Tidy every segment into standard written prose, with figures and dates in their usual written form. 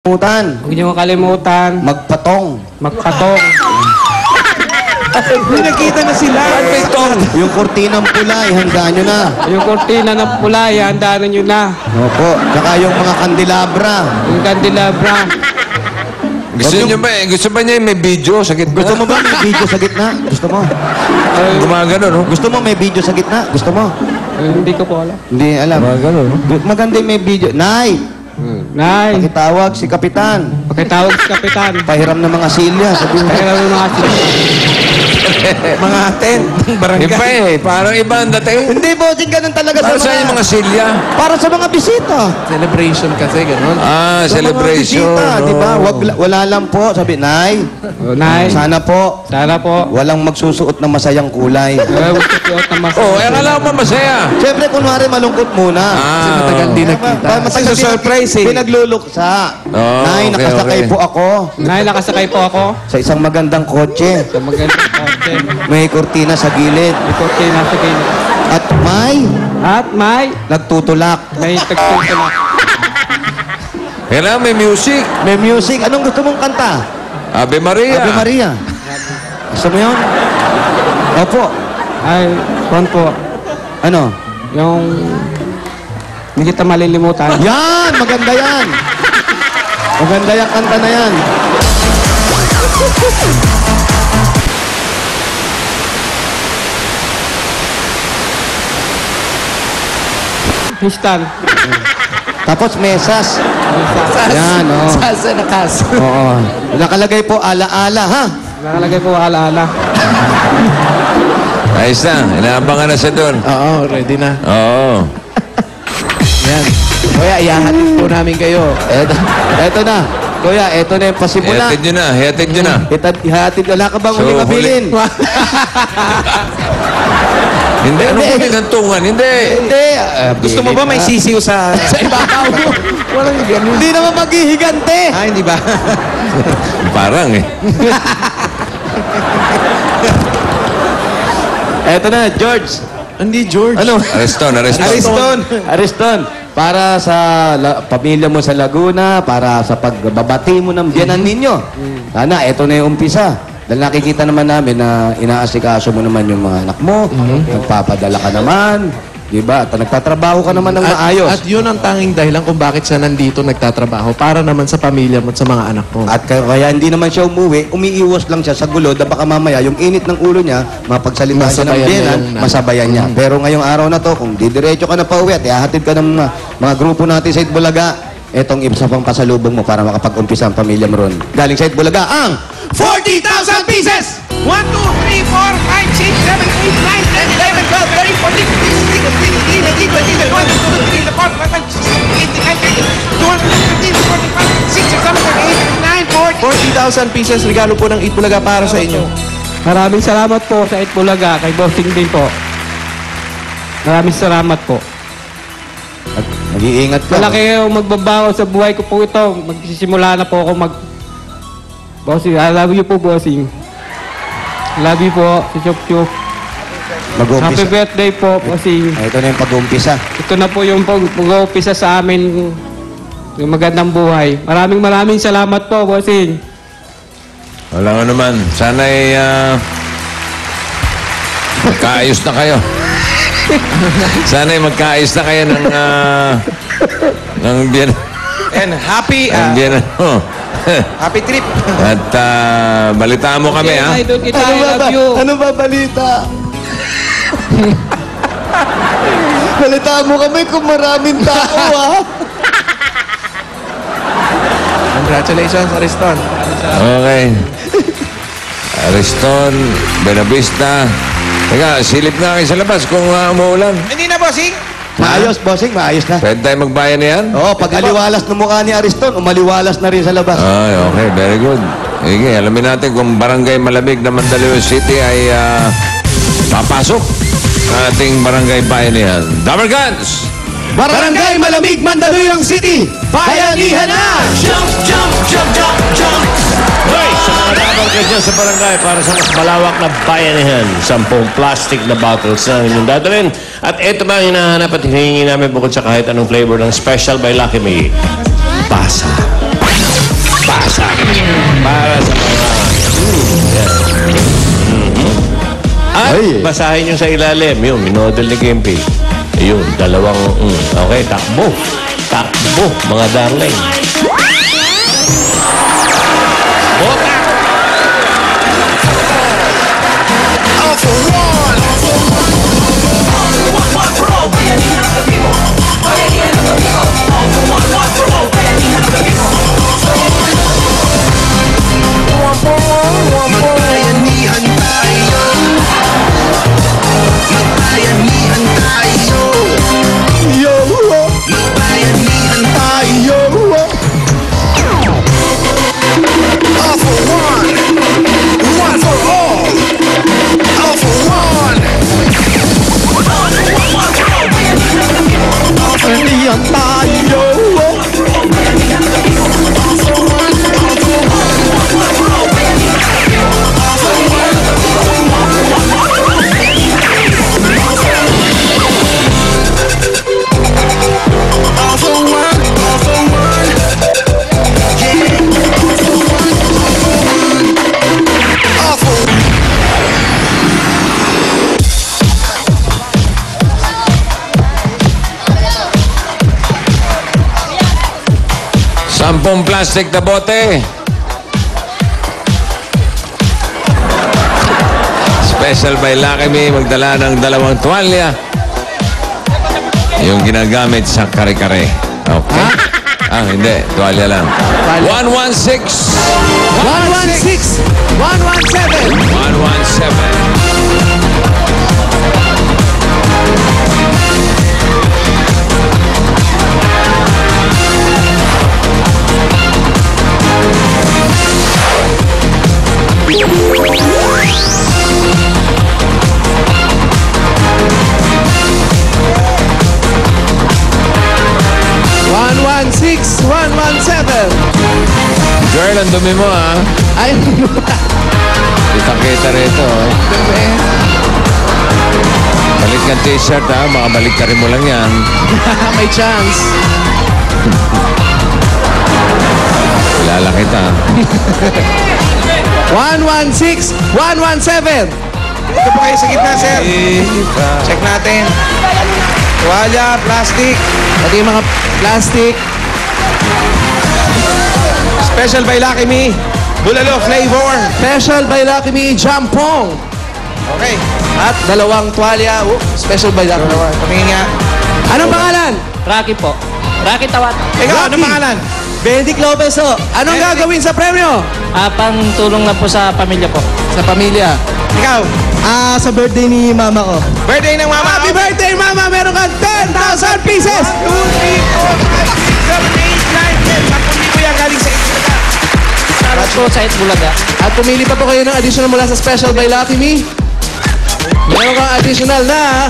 Huwag niyo kalimutan. Magpatong. Magpatong. May nakita na sila. Yung kurtinang pula, ihandaan nyo na. Yung kortina ng pula, ihandaan nyo na. Opo. Tsaka yung mga kandilabra. Yung kandelabra. Gusto ba niya may video sa gitna? Gusto mo ba may video sa gitna? Gusto mo? Gumagano, no? Gusto mo may video sa gitna? Gusto mo? Hindi ko po alam. Hindi alam. Gumagano, no? Maganda yung may video. Nay! Nay, Pakitawag si Kapitan. pakitawag si Kapitan. Pahiram ng mga silya. Sabihin mo. Kaya ng mga Mga tent, barangay. Iba eh. Parang iba ang dating. Hindi, bossing, ganun talaga Para sa saan yung mga silya? Para sa mga bisita. Celebration kasi, gano'n. Ah, Sa celebration. mga bisita, no? di ba? Wala lang po. Sabi, Nay, Oh, Nay, sana po, sana po. walang magsusuot ng masayang kulay. Huwag susuot ng masaya. Oh, akala ko pa masaya. Siyempre, kunwari, malungkot muna. Kasi matagal di nakita. Matagal Kasi surprise eh. Pinagluluksa. Oh, Nay, okay, nakasakay okay. po ako Nay, nakasakay po ako. sa isang magandang kotse. Sa magandang kotse. May kurtina sa gilid. May kortina sa gilid. At At may nagtutulak. tagtutulak. Kailangan may music. May music. Anong gusto mong kanta? Ave Maria. Ave Maria. Gusto mo yun? Opo. Ay, kung po, Ano? yung hindi kita malilimutan. Yan! Maganda yan! Maganda yung kanta na yan. Histan. Tapos mesas. Yan, oh. Salsa na kas. Oo. Nakalagay po ala-ala, ha? Nakalagay po alaala. Ayos na. Inaabangan na siya doon. Oo, ready na. Oo. Yan. Kuya, iyahatid po namin kayo. Eto na. Kuya, eto na yung pasimula. Hihatid nyo na. Hihatid nyo na. Ihatid. Wala ka bang So, huling huli- mabilin? Hindi. Anong Hindi. huling kantungan? Hindi. Hindi. Gusto mo ba may sisiw sa ibabaw mo? Walang ganun. Hindi naman maghihigante. Ah, hindi ba? Parang eh. Eto na, George. Hindi, George. Ano? Ariston. Ariston. Para sa pamilya mo sa Laguna, para sa pagbabati mo ng biyanan ninyo. Sana, eto na yung umpisa. Dahil nakikita naman namin na inaasikaso mo naman yung mga anak mo, nagpapadala ka naman, di ba? At nagtatrabaho ka naman ng maayos. At yun ang tanging dahilan kung bakit siya nandito nagtatrabaho. Para naman sa pamilya mo at sa mga anak mo. At kaya hindi naman siya umuwi, umiiwas lang siya sa gulo na baka mamaya yung init ng ulo niya, mapagsalita siya ng Masabayan biyanan, niya yung masabayan niya. Pero ngayong araw na to, kung didiretso ka na pa uwi at ihahatid ka ng mga grupo natin sa Itbulaga, etong isa pang pasalubong mo para makapag-umpisa ang pamilya mo ron. Galing sa Itbulaga, ang 40,000 pieces! 1, 2, 3, 4, 5, 6, 7, 8, 9, 10, 11, 12, 13, 14, 15, 16, 17, 18, 19, 20, 21, 22, 23, 24, 25, 26, 27, 28, 29, 40, 40,000 pieces regalo po ng Itbulaga para sa inyo. Maraming salamat po sa Itbulaga, kay Bossing din po. Maraming salamat po. At mag-iingat ka. Malaki yung magbabago sa buhay ko po ito. Magsisimula na po ako Bossing, I love you po, Bossing. I love you po, si Chup Chup. Happy Mag-umpisa. birthday po, Bossing. Ito na yung pag-umpisa. Ito na po yung pag-umpisa sa amin yung magandang buhay. Maraming salamat po, Bossing. Wala ko naman. Sana'y magkaayos na kayo. Sana'y magkaayos na kayo ng biyan. And happy, Ng biyan mo. happy trip. At balitaan mo kami, ha? Idol kita, I love you. Ano ba balita? Balita mo kami kung maraming tao, ha? Congratulations, Ariston. Okay. Ariston, Benavista. Teka, silip nga kayo sa labas kung umuulan. Hindi na, bossing! Maayos, bossing, maayos na. Pwede tayo magbayan niyan? Oo, pag aliwalas ng mukha ni Ariston, umaliwalas na rin sa labas. Ay, okay. Very good. Sige, alamin natin kung barangay malamig na Mandaluyong City ay papasok sa ating barangay bayanihan. Dumber Guns! Barangay Malamig, Mandaluyong City! Bayanihan na! Jump, jump, jump, jump, jump! Hoy, sa mga dapat ka dyan sa barangay para sa mas malawak na bayanihan, 10 plastic na bottles na inyong dadalhin. At ito ba ang hinahanap at hinihingi namin bukod sa kahit anong flavor ng Special by Lucky Me? Pasa. Ay. Basahin nyo sa ilalim. Yun, minodel ni Gimpy. Ayun, dalawang... okay, takbo. Takbo, mga darling. Bota! Magbayanihan tayo. Magbayanihan tayo. Yo! Magbayanihan tayo. All for one. One for all. All for one. Bayanihan tayo! All for one. All for one. Yeah. All for one. Sampung plastic na bote. Special by Lucky Me, magdala ng 2 tuwalya. Yung ginagamit sa kare-kare. Okay? Hindi. Tuwalya lang. 116. 116! 117! 117. Girl, ang dumi mo, ha? Ay, Kitang-kita rito, oh. Balik kang t-shirt, ha? Makabalik ka rin mo lang yan. may chance. Kilala kita. 116! 117! Ito po kayo sa gitna, sir. Check natin. Tuwalya, plastic. Pati yung mga plastic. Special by Lucky Me. Bulalo flavor. Special by Lucky Me, Jampong. Okay. At 2 tuwalya. Special by Lucky Me. Tumingin nga. Anong pangalan? Rocky po. Rocky Tawat. Ikaw, anong pangalan? Benedict Lopez o. Anong gagawin sa premyo? Pang tulong na po sa pamilya po. Sa pamilya. Ikaw. Sa birthday ni mama ko. Birthday ng mama. Happy birthday, mama! Meron kang 10,000 pieces! 1, 2, 3, 4, 5, 6, 7, 8, 9, 10. 10,000 yan galing sa Itbulaga. Shoutout po sa Itbulaga. At pumili pa po kayo ng additional mula sa Special by Lucky Me. Meron kang additional na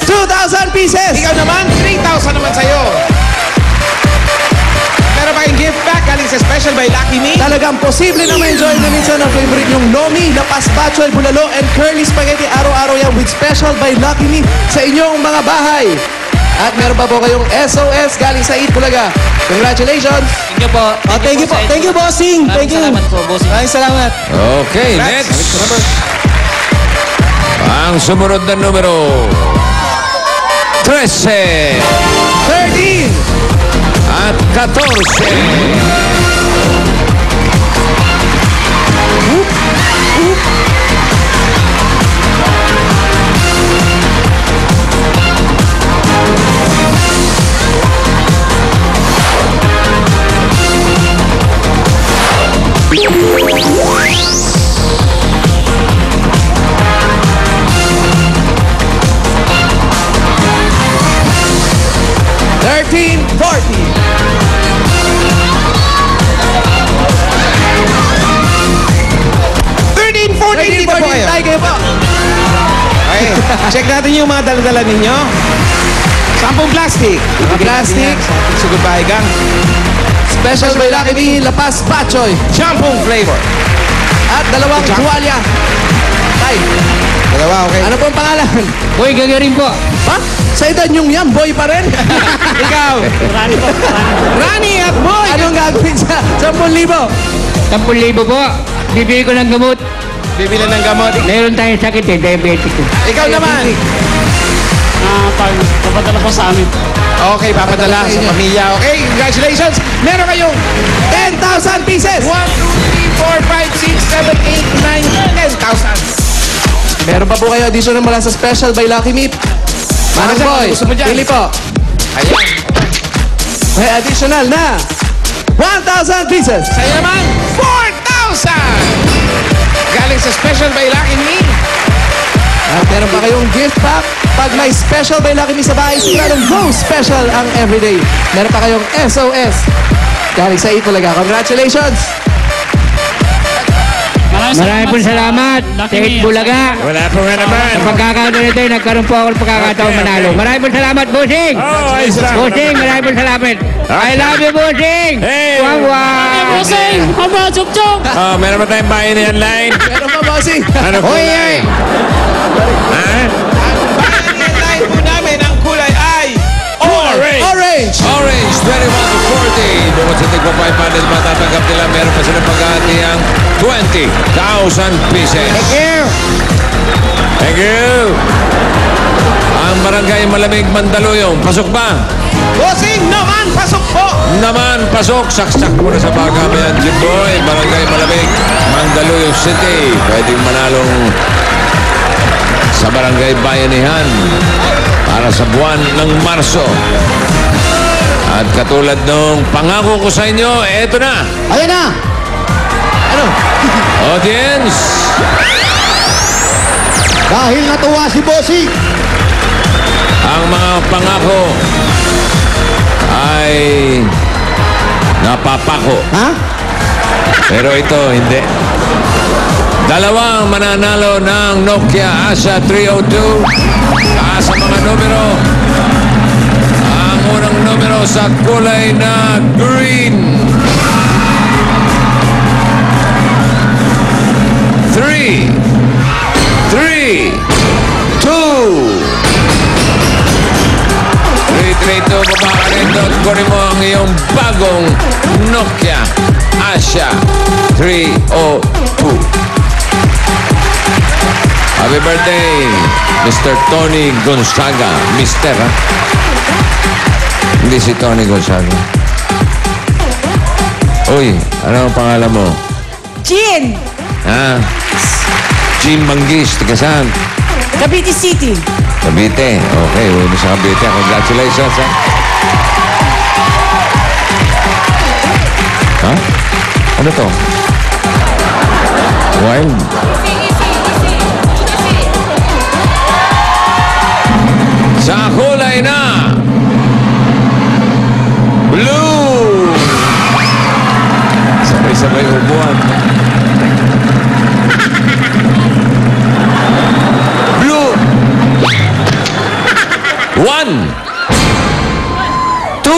2,000 pieces! Ikaw naman, 3,000 naman sa'yo. Meron pa kayong gift pack galing sa Special by Lucky Me. Talagang posible na ma-enjoy na minsan ang favorite yung Nomi, Lapas Bachoy, Bulalo, and Curly Spaghetti araw-araw yan with Special by Lucky Me sa inyong mga bahay. At meron pa po kayong SOS galing sa Itbulaga. Congratulations! Thank you po. Thank you po. Thank you, bossing. Thank you. Salamat po, bossing. Maraming salamat. Okay, next. Ang sumunod na numero 13 13! at 14. Okay. Check natin yung mga dala-dala ninyo. 10 plastic. Mga plastic. So goodbye, gang. Special by Lucky Me, Lapas Bachoy. Shampoo flavor. At 2 tuwalya. Tay, Dalawa, okay. ano po ang pangalan? Uy, gagarin po. Ha? Sa edad yung yan, boy pa rin? Ikaw. Rani po. Rani at boy. Anong gagawin sa 10,000? 10,000 po. Bibili ko ng gamot. bibili ng gamot. Meron tayong sakit eh, diabetic. Ikaw naman. Papadala ko sa amin. Okay, papadala sa pamilya. Okay, congratulations. Meron kayong 10,000 pieces! 1, 2, 3, 4, 5, 6, 7, 8, 9, 10,000. Meron pa po kayo additional mula sa Special by Lucky Meat. Manong Ano Boy, gusto mo dyan? pili po. Ayan. May additional na 1,000 pieces. Sa'yo naman, 4,000. Galing sa Special by Lucky Me. At meron pa kayong gift pack. Pag may Special by Lucky Me sa bahay, siguradong go special ang everyday. Meron pa kayong SOS. Galing sa Itulaga. Congratulations! Maraming po salamat. Tingit Bulaga. Wala po nga naman. Sa pagkakataon nito, nagkaroon po ako ng pagkakataon manalo. Maraming po salamat, Bossing. Oh, ayos lang. Bossing, maraming po salamat. I love you, Bossing. Hey. Wow, wow. Bossing! Haba, chok-chok! Oh, meron ba tayong bayan na yan, line? Meron pa, bossing. Ano kulay? Ha? Ang line po namin, ang kulay ay Orange! Orange! Orange, 21 to 40. Bukod sa tigpa 500, matatanggap nila. Meron pa silang paghahati ang 20,000 pieces. Thank you. Thank you. Ang barangay Malamig, Mandaluyong. Pasok ba? Bossing naman, pasok po. Naman, pasok. Saksak muna sa Bagamayan, Jimboy. Barangay Malamig, Mandaluyong City. Pwedeng manalong sa Barangay Bayanihan para sa buwan ng Marso. At katulad nung pangako ko sa inyo, eto na. Ayan na! Ano? Audience, Dahil natuwa si bossing. ang mga pangako ay napapako. Ha? Pero ito, hindi. Dalawang mananalo ng Nokia Asha 302. Sa mga numero. Ang unang numero sa kulay na green. 3, 3, 2. 332, baba ka rito at kunin mo ang iyong bagong Nokia Asha 302. Happy birthday, Mr. Tony Gonzaga. Mister, ha? Hindi si Tony Gonzaga. Uy, ano ang pangalan mo? Jean! Ha? Jim Manggis, tiga saan? Cavite City. Cavite. Okay, uwi mo sa Cavite. Congratulations, ha? Ha? Ano to? Wild? Sa kulay na blue! Sabay-sabay upuan. Blue! 1, 2,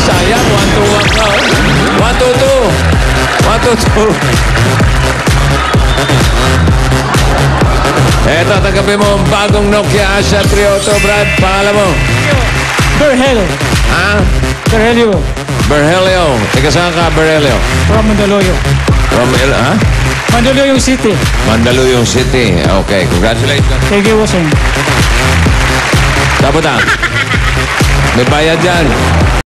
sayang, 1, 2, 1 ka. 1, 2, 2. 1, 2, 2. Eto, tanggapin mo ang bagong Nokia Asha 302, Brad. Pangalan mo? Berhel. Ha? Berhelio. Berhelio. Teka saan ka, Berhelio? From Mandaluyong. From, ha? Mandaluyong City. Mandaluyong City. Okay, congratulations. Thank you, Bossing. Tapos na. May bayad dyan.